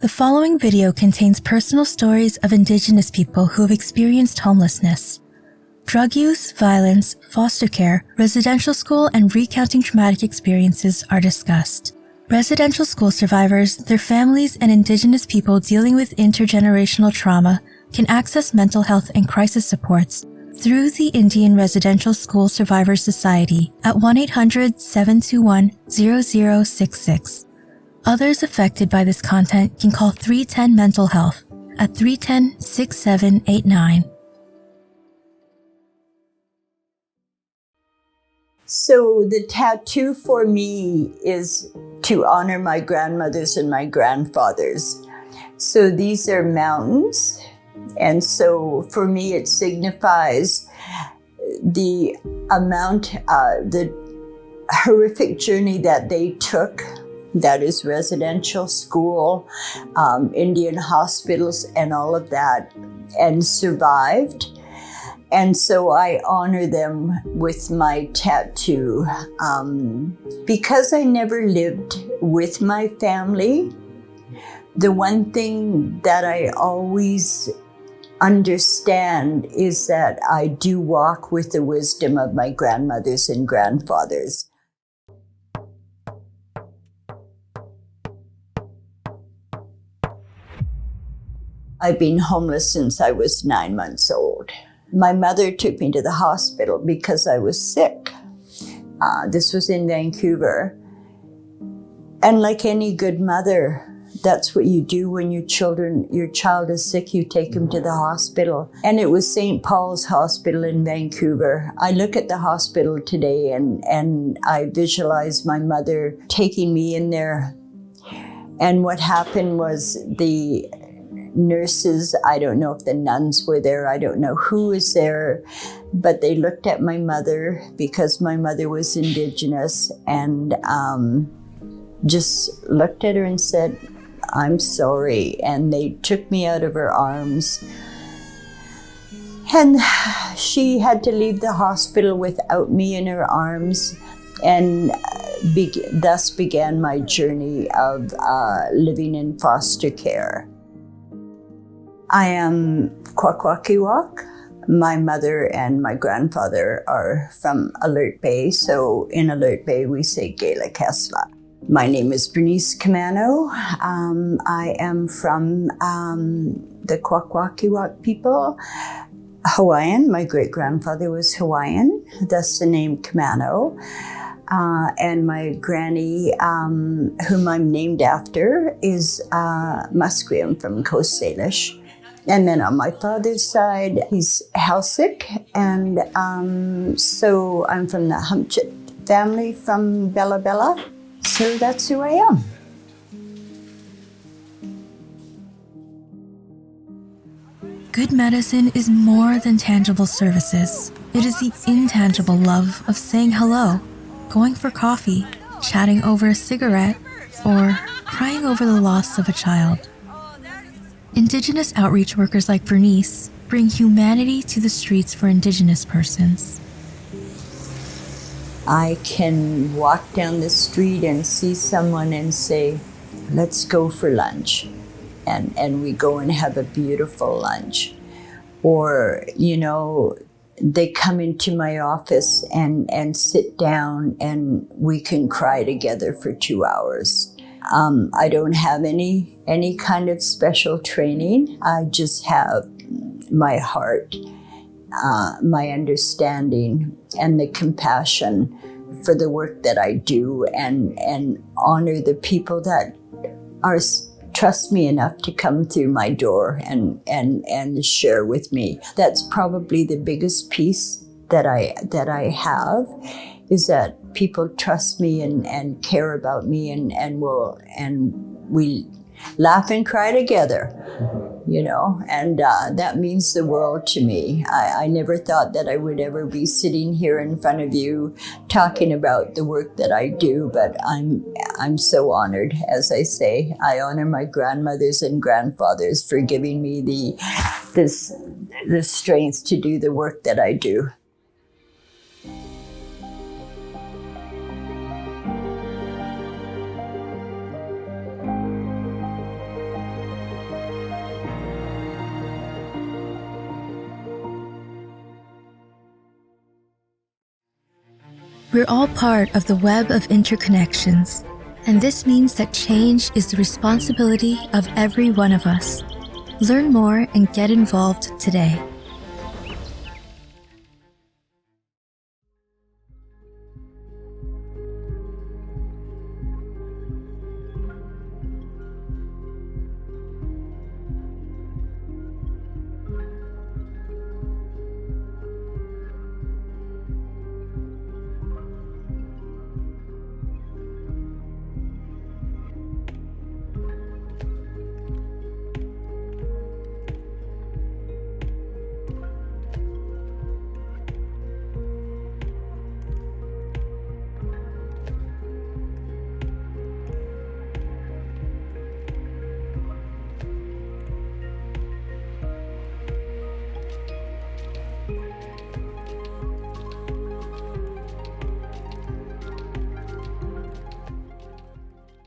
The following video contains personal stories of Indigenous people who have experienced homelessness. Drug use, violence, foster care, residential school, and recounting traumatic experiences are discussed. Residential school survivors, their families, and Indigenous people dealing with intergenerational trauma can access mental health and crisis supports through the Indian Residential School Survivors Society at 1-800-721-0066. Others affected by this content can call 310 Mental Health at 310-6789. So the tattoo for me is to honor my grandmothers and my grandfathers. So these are mountains, and so for me it signifies the amount, the horrific journey that they took. That is residential school, Indian hospitals, and all of that, and survived. And so I honor them with my tattoo. Because I never lived with my family, the one thing that I always understand is that I do walk with the wisdom of my grandmothers and grandfathers. I've been homeless since I was 9 months old. My mother took me to the hospital because I was sick. This was in Vancouver. And like any good mother, that's what you do when your child is sick, you take him to the hospital. And it was St. Paul's Hospital in Vancouver. I look at the hospital today and I visualize my mother taking me in there. And what happened was the nurses, I don't know if the nuns were there, I don't know who was there, but they looked at my mother because my mother was Indigenous and just looked at her and said, "I'm sorry." And they took me out of her arms. And she had to leave the hospital without me in her arms. And thus began my journey of living in foster care. I am Kwakwakiwak. My mother and my grandfather are from Alert Bay, so in Alert Bay we say Gela Kesla. My name is Bernice Kamano. I am from the Kwakwakiwak people, Hawaiian. My great-grandfather was Hawaiian, thus the name Kamano. And my granny, whom I'm named after, is Musqueam from Coast Salish. And then on my father's side, he's Halsik, and so I'm from the Humchit family from Bella Bella. So that's who I am. Good medicine is more than tangible services. It is the intangible love of saying hello, going for coffee, chatting over a cigarette, or crying over the loss of a child. Indigenous outreach workers like Bernice bring humanity to the streets for Indigenous persons. I can walk down the street and see someone and say, "Let's go for lunch." And we go and have a beautiful lunch. Or, they come into my office and sit down and we can cry together for 2 hours. I don't have any kind of special training. I just have my heart, my understanding, and the compassion for the work that I do, and honor the people that trust me enough to come through my door and share with me. That's probably the biggest piece that I have, is that people trust me and care about me and we laugh and cry together, and that means the world to me. I never thought that I would ever be sitting here in front of you talking about the work that I do, but I'm so honored. As I say, I honor my grandmothers and grandfathers for giving me the strength to do the work that I do. We're all part of the web of interconnections, and this means that change is the responsibility of every one of us. Learn more and get involved today.